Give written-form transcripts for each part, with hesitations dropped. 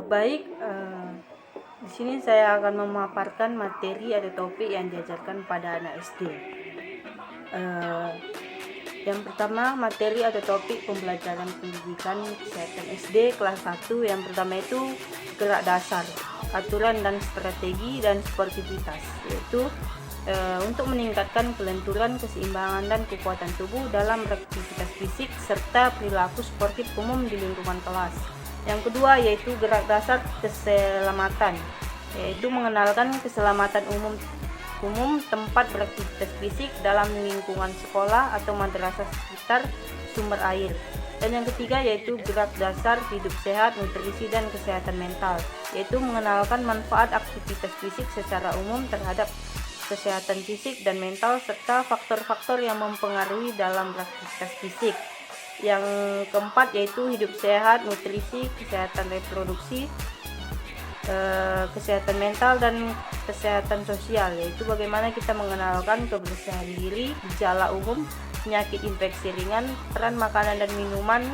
Di sini saya akan memaparkan materi atau topik yang diajarkan pada anak SD. Yang pertama, materi atau topik pembelajaran pendidikan kesehatan SD kelas 1. Yang pertama itu gerak dasar, aturan dan strategi dan sportivitas, yaitu untuk meningkatkan kelenturan, keseimbangan dan kekuatan tubuh dalam beraktivitas fisik serta perilaku sportif umum di lingkungan kelas. Yang kedua yaitu gerak dasar keselamatan, yaitu mengenalkan keselamatan umum tempat beraktivitas fisik dalam lingkungan sekolah atau madrasah sekitar sumber air. Dan yang ketiga yaitu gerak dasar hidup sehat, nutrisi dan kesehatan mental, yaitu mengenalkan manfaat aktivitas fisik secara umum terhadap kesehatan fisik dan mental serta faktor-faktor yang mempengaruhi dalam beraktivitas fisik. Yang keempat yaitu hidup sehat, nutrisi, kesehatan reproduksi, kesehatan mental dan kesehatan sosial, yaitu bagaimana kita mengenalkan kebersihan diri, gejala umum, penyakit infeksi ringan, peran makanan dan minuman,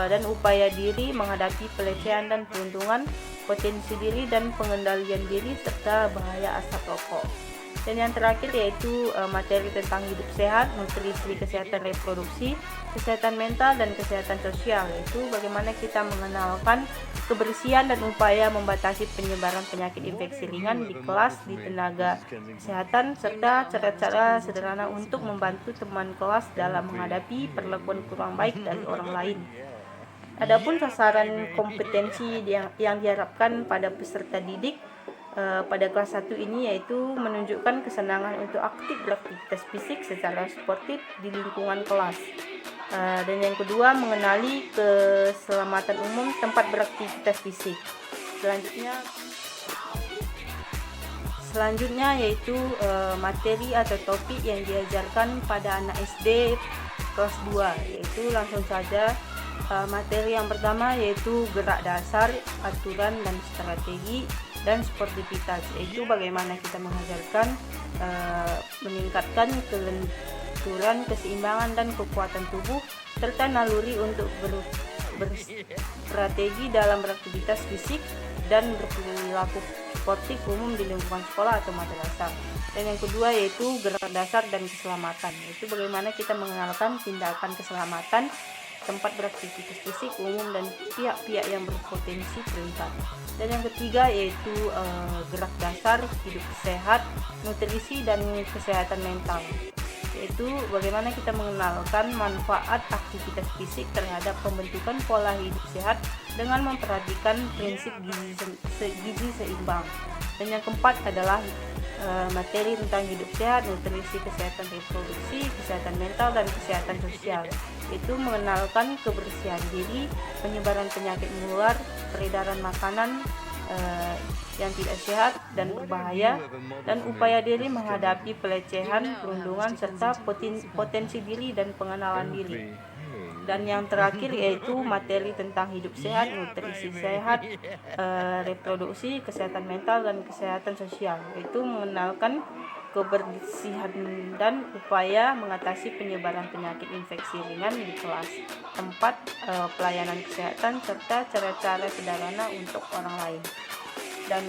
dan upaya diri menghadapi pelecehan dan perundungan, potensi diri dan pengendalian diri, serta bahaya asap rokok. Dan yang terakhir yaitu materi tentang hidup sehat, nutrisi, kesehatan reproduksi, kesehatan mental dan kesehatan sosial, yaitu bagaimana kita mengenalkan kebersihan dan upaya membatasi penyebaran penyakit infeksi ringan di kelas, di tenaga kesehatan, serta cara-cara sederhana untuk membantu teman kelas dalam menghadapi perlakuan kurang baik dari orang lain. Adapun sasaran kompetensi yang diharapkan pada peserta didik pada kelas 1 ini yaitu menunjukkan kesenangan untuk aktif beraktivitas fisik secara sportif di lingkungan kelas. Dan yang kedua, mengenali keselamatan umum tempat beraktivitas fisik. Selanjutnya yaitu materi atau topik yang diajarkan pada anak SD kelas 2, yaitu langsung saja materi yang pertama yaitu gerak dasar, aturan dan strategi dan sportivitas, yaitu bagaimana kita mengajarkan meningkatkan kelenturan, keseimbangan dan kekuatan tubuh serta naluri untuk berstrategi dalam beraktivitas fisik dan berperilaku sportif umum di lingkungan sekolah atau madrasah. Dan yang kedua yaitu gerak dasar dan keselamatan, yaitu bagaimana kita mengenalkan tindakan keselamatan tempat beraktivitas fisik umum dan pihak-pihak yang berpotensi terlibat. Dan yang ketiga yaitu gerak dasar hidup sehat, nutrisi dan kesehatan mental, yaitu bagaimana kita mengenalkan manfaat aktivitas fisik terhadap pembentukan pola hidup sehat dengan memperhatikan prinsip gizi seimbang. Dan yang keempat adalah materi tentang hidup sehat, nutrisi, kesehatan reproduksi, kesehatan mental dan kesehatan sosial, yaitu mengenalkan kebersihan diri, penyebaran penyakit menular, peredaran makanan yang tidak sehat dan berbahaya, dan upaya diri menghadapi pelecehan, perundungan serta potensi diri dan pengenalan diri. Dan yang terakhir yaitu materi tentang hidup sehat, nutrisi sehat, reproduksi, kesehatan mental dan kesehatan sosial, yaitu mengenalkan kebersihan dan upaya mengatasi penyebaran penyakit infeksi ringan di kelas, tempat pelayanan kesehatan serta cara-cara sederhana untuk orang lain. Dan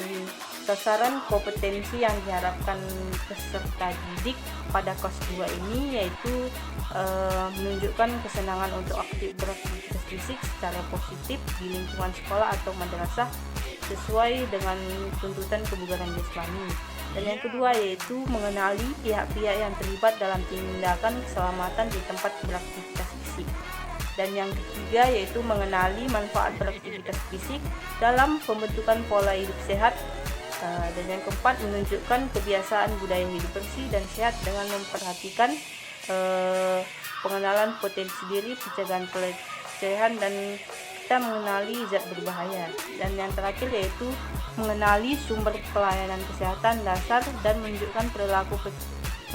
sasaran kompetensi yang diharapkan peserta didik pada kelas 2 ini yaitu menunjukkan kesenangan untuk aktif beraktivitas fisik secara positif di lingkungan sekolah atau madrasah sesuai dengan tuntutan kebugaran jasmani. Dan yang kedua yaitu mengenali pihak-pihak yang terlibat dalam tindakan keselamatan di tempat beraktivitas fisik. Dan yang ketiga yaitu mengenali manfaat beraktivitas fisik dalam pembentukan pola hidup sehat. Dan yang keempat menunjukkan kebiasaan budaya hidup bersih dan sehat dengan memperhatikan pengenalan potensi diri, pencegahan pelecehan dan kita mengenali zat berbahaya. Dan yang terakhir yaitu mengenali sumber pelayanan kesehatan dasar dan menunjukkan perilaku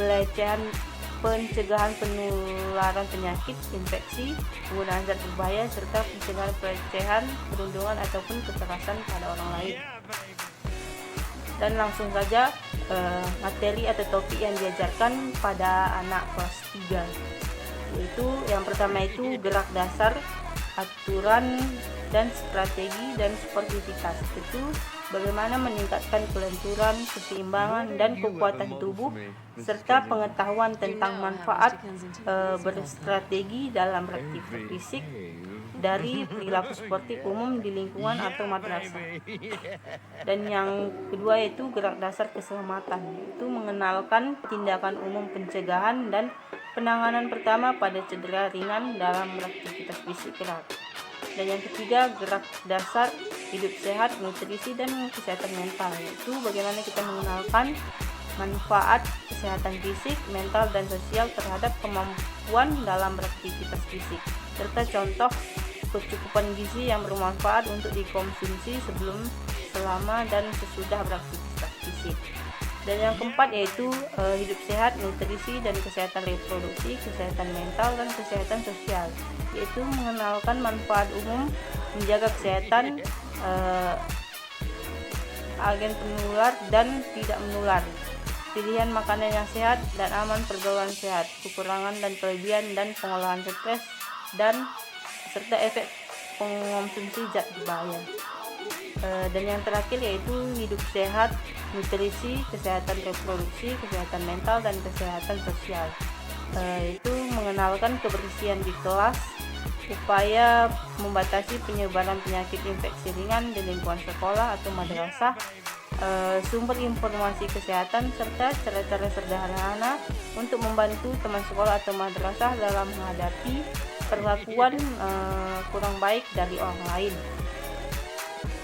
pelecehan, pencegahan penularan penyakit infeksi, penggunaan zat berbahaya serta pencegahan pelecehan, perundungan ataupun kekerasan pada orang lain. Dan langsung saja materi atau topik yang diajarkan pada anak kelas 3, yaitu yang pertama itu gerak dasar, aturan dan strategi dan sportivitas. Itu bagaimana meningkatkan kelenturan, keseimbangan, dan kekuatan tubuh, serta pengetahuan tentang manfaat berstrategi dalam beraktivitas fisik dari perilaku sportif umum di lingkungan atau madrasah. Dan yang kedua yaitu gerak dasar keselamatan, itu mengenalkan tindakan umum pencegahan dan penanganan pertama pada cedera ringan dalam beraktivitas fisik berat. Dan yang ketiga gerak dasar hidup sehat, nutrisi, dan kesehatan mental, yaitu bagaimana kita mengenalkan manfaat kesehatan fisik, mental, dan sosial terhadap kemampuan dalam beraktivitas fisik, serta contoh kecukupan gizi yang bermanfaat untuk dikonsumsi sebelum, selama, dan sesudah beraktivitas fisik. Dan yang keempat yaitu hidup sehat, nutrisi, dan kesehatan reproduksi, kesehatan mental, dan kesehatan sosial, yaitu mengenalkan manfaat umum menjaga kesehatan agen penular dan tidak menular, pilihan makanan yang sehat dan aman, pergaulan sehat, kekurangan dan kelebihan dan pengolahan stres, dan serta efek pengonsumsi zat berbahaya. Dan yang terakhir yaitu hidup sehat, nutrisi, kesehatan reproduksi, kesehatan mental, dan kesehatan sosial, yaitu mengenalkan kebersihan di kelas, upaya membatasi penyebaran penyakit infeksi ringan di lingkungan sekolah atau madrasah, sumber informasi kesehatan, serta cara-cara sederhana untuk membantu teman sekolah atau madrasah dalam menghadapi perlakuan kurang baik dari orang lain.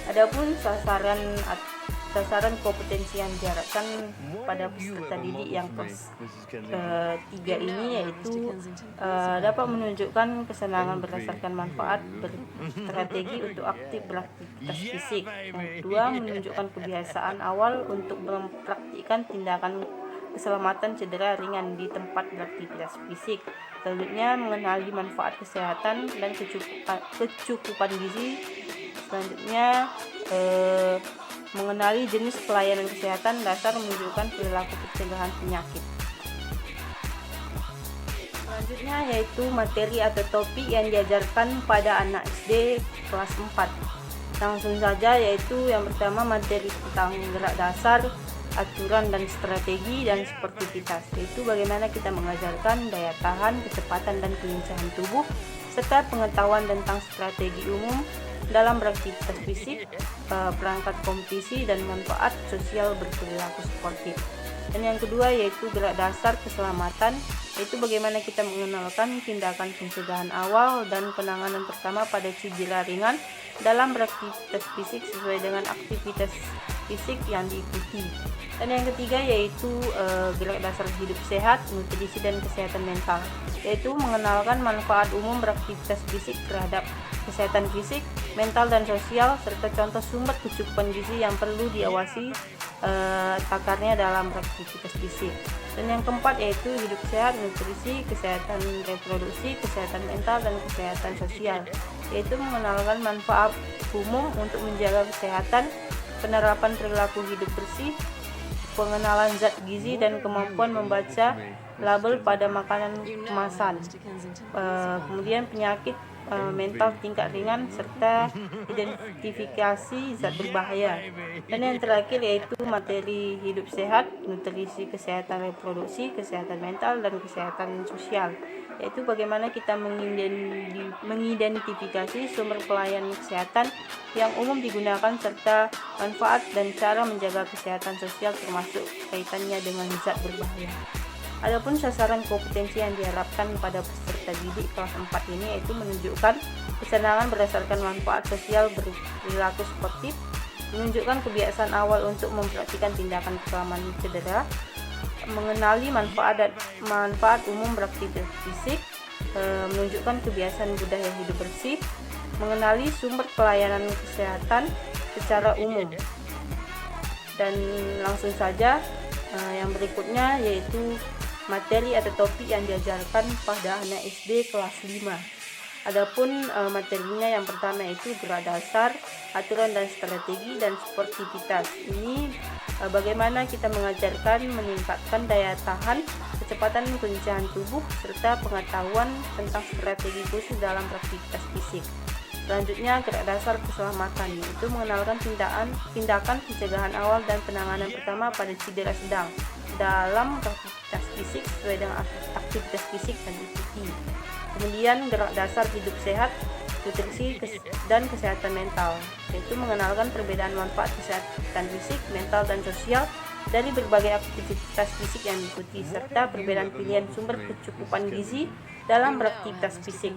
Adapun sasaran kompetensi yang diharapkan pada peserta didik yang kelas 3 ini yaitu dapat menunjukkan kesenangan berdasarkan manfaat berstrategi untuk aktif beraktivitas fisik. Yang kedua, menunjukkan kebiasaan awal untuk mempraktikkan tindakan keselamatan cedera ringan di tempat beraktivitas fisik. Selanjutnya, mengenali manfaat kesehatan dan kecukupan gizi. Selanjutnya, mengenali jenis pelayanan kesehatan dasar, menunjukkan perilaku pencegahan penyakit. Selanjutnya yaitu materi atau topik yang diajarkan pada anak SD kelas 4. Langsung saja, yaitu yang pertama materi tentang gerak dasar, aturan dan strategi, dan sportivitas, yaitu bagaimana kita mengajarkan daya tahan, kecepatan, dan kelincahan tubuh, serta pengetahuan tentang strategi umum dalam beraktivitas fisik, perangkat kompetisi, dan manfaat sosial berperilaku sportif. Dan yang kedua yaitu gerak dasar keselamatan, yaitu bagaimana kita mengenalkan tindakan pencegahan awal dan penanganan pertama pada cedera ringan dalam beraktivitas fisik sesuai dengan aktivitas fisik yang diikuti. Dan yang ketiga yaitu gerak dasar hidup sehat, nutrisi, dan kesehatan mental, yaitu mengenalkan manfaat umum beraktivitas fisik terhadap kesehatan fisik, mental, dan sosial, serta contoh sumber kecukupan gizi yang perlu diawasi takarnya dalam beraktivitas fisik. Dan yang keempat yaitu hidup sehat, nutrisi, kesehatan reproduksi, kesehatan mental, dan kesehatan sosial, yaitu mengenalkan manfaat umum untuk menjaga kesehatan, penerapan perilaku hidup bersih, pengenalan zat gizi, dan kemampuan membaca label pada makanan kemasan, kemudian penyakit mental tingkat ringan, serta identifikasi zat berbahaya. Dan yang terakhir yaitu materi hidup sehat, nutrisi, kesehatan reproduksi, kesehatan mental, dan kesehatan sosial, yaitu bagaimana kita mengidentifikasi sumber pelayanan kesehatan yang umum digunakan, serta manfaat dan cara menjaga kesehatan sosial termasuk kaitannya dengan zat berbahaya. Adapun sasaran kompetensi yang diharapkan pada peserta didik kelas 4 ini yaitu menunjukkan kesenangan berdasarkan manfaat sosial berperilaku sportif, menunjukkan kebiasaan awal untuk mempraktikkan tindakan keselamatan cedera, mengenali manfaat umum beraktivitas fisik, menunjukkan kebiasaan budaya hidup bersih, mengenali sumber pelayanan kesehatan secara umum. Dan langsung saja yang berikutnya yaitu materi atau topik yang diajarkan pada anak SD kelas 5. Adapun materinya yang pertama itu gerak dasar, aturan dan strategi, dan sportivitas. Ini bagaimana kita mengajarkan meningkatkan daya tahan, kecepatan kelincahan tubuh, serta pengetahuan tentang strategi khusus dalam beraktivitas fisik. Selanjutnya, gerak dasar keselamatan, yaitu mengenalkan tindakan pencegahan awal dan penanganan pertama pada cedera sedang dalam aktivitas fisik sesuai dengan aktivitas fisik dan ikuti. Kemudian, gerak dasar hidup sehat, nutrisi, dan kesehatan mental, yaitu mengenalkan perbedaan manfaat kesehatan fisik, mental, dan sosial dari berbagai aktivitas fisik yang diikuti, serta perbedaan pilihan sumber kecukupan gizi dalam beraktivitas fisik.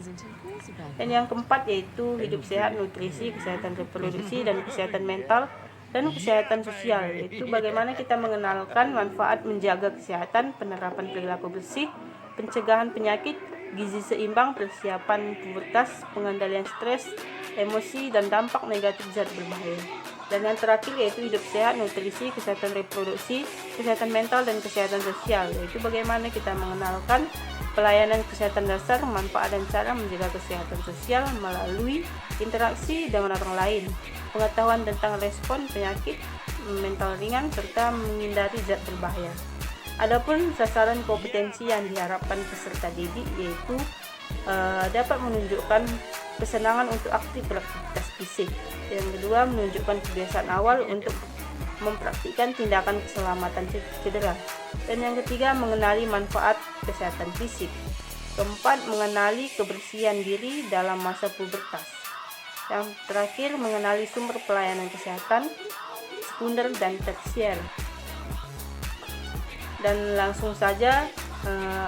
Dan yang keempat yaitu hidup sehat, nutrisi, kesehatan reproduksi, dan kesehatan mental dan kesehatan sosial, yaitu bagaimana kita mengenalkan manfaat menjaga kesehatan, penerapan perilaku bersih, pencegahan penyakit, gizi seimbang, persiapan pubertas, pengendalian stres, emosi, dan dampak negatif zat berbahaya. Dan yang terakhir yaitu hidup sehat, nutrisi, kesehatan reproduksi, kesehatan mental, dan kesehatan sosial, yaitu bagaimana kita mengenalkan pelayanan kesehatan dasar, manfaat dan cara menjaga kesehatan sosial melalui interaksi dengan orang lain, pengetahuan tentang respon penyakit mental ringan, serta menghindari zat berbahaya. Adapun sasaran kompetensi yang diharapkan peserta didik yaitu dapat menunjukkan kesenangan untuk aktif beraktivitas fisik. Yang kedua, menunjukkan kebiasaan awal untuk mempraktikkan tindakan keselamatan cedera. Dan yang ketiga, mengenali manfaat kesehatan fisik. Keempat, mengenali kebersihan diri dalam masa pubertas. Yang terakhir, mengenali sumber pelayanan kesehatan sekunder dan tersier. Dan langsung saja,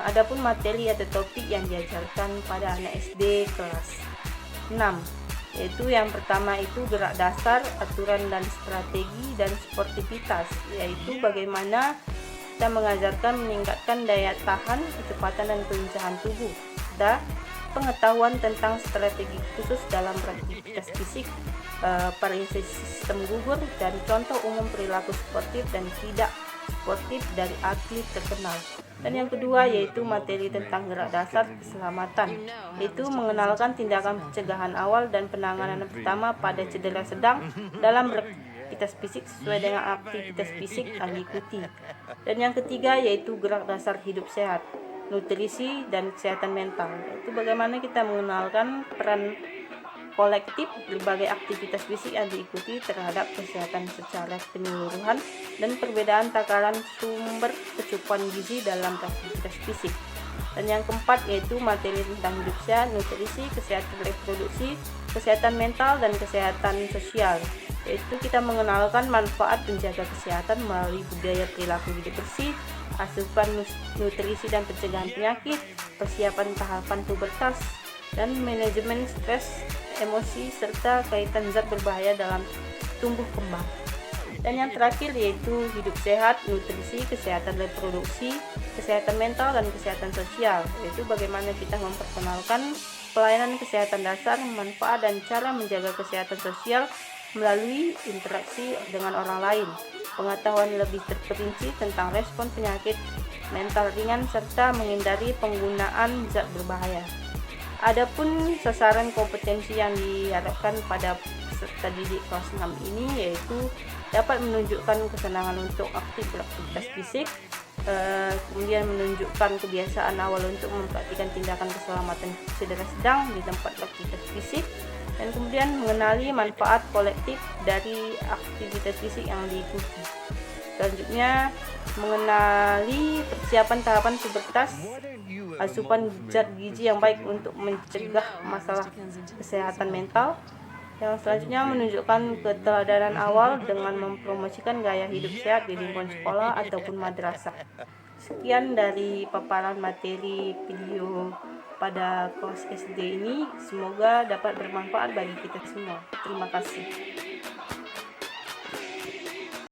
adapun materi atau topik yang diajarkan pada anak SD kelas 6, yaitu yang pertama itu gerak dasar, aturan dan strategi, dan sportivitas, yaitu bagaimana kita mengajarkan meningkatkan daya tahan, kecepatan, dan kelincahan tubuh, dan pengetahuan tentang strategi khusus dalam beraktivitas fisik pada sistem gugur, dan contoh umum perilaku sportif dan tidak sportif dari atlet terkenal. Dan yang kedua yaitu materi tentang gerak dasar keselamatan, yaitu mengenalkan tindakan pencegahan awal dan penanganan pertama pada cedera sedang dalam beraktivitas fisik sesuai dengan aktivitas fisik yang diikuti. Dan yang ketiga yaitu gerak dasar hidup sehat, nutrisi, dan kesehatan mental, yaitu bagaimana kita mengenalkan peran kolektif berbagai aktivitas fisik yang diikuti terhadap kesehatan secara keseluruhan dan perbedaan takaran sumber kecukupan gizi dalam aktivitas fisik. Dan yang keempat yaitu materi tentang hidup sehat, nutrisi, kesehatan reproduksi, kesehatan mental, dan kesehatan sosial, yaitu kita mengenalkan manfaat menjaga kesehatan melalui budaya perilaku hidup bersih, asupan nutrisi dan pencegahan penyakit, persiapan tahapan pubertas, dan manajemen stres, emosi, serta kaitan zat berbahaya dalam tumbuh kembang. Dan yang terakhir yaitu hidup sehat, nutrisi, kesehatan reproduksi, kesehatan mental, dan kesehatan sosial, yaitu bagaimana kita memperkenalkan pelayanan kesehatan dasar, manfaat dan cara menjaga kesehatan sosial melalui interaksi dengan orang lain, pengetahuan lebih terperinci tentang respon penyakit mental ringan, serta menghindari penggunaan zat berbahaya. Adapun sasaran kompetensi yang diharapkan pada peserta didik kelas 6 ini yaitu dapat menunjukkan kesenangan untuk aktif beraktivitas fisik, kemudian menunjukkan kebiasaan awal untuk mempraktikkan tindakan keselamatan cedera sedang di tempat aktivitas fisik, dan kemudian mengenali manfaat kolektif dari aktivitas fisik yang diikuti. Selanjutnya, mengenali persiapan tahapan pubertas, asupan zat gizi yang baik untuk mencegah masalah kesehatan mental. Yang selanjutnya, menunjukkan keteladanan awal dengan mempromosikan gaya hidup sehat di lingkungan sekolah ataupun madrasah. Sekian dari paparan materi video pada kelas SD ini, semoga dapat bermanfaat bagi kita semua. Terima kasih.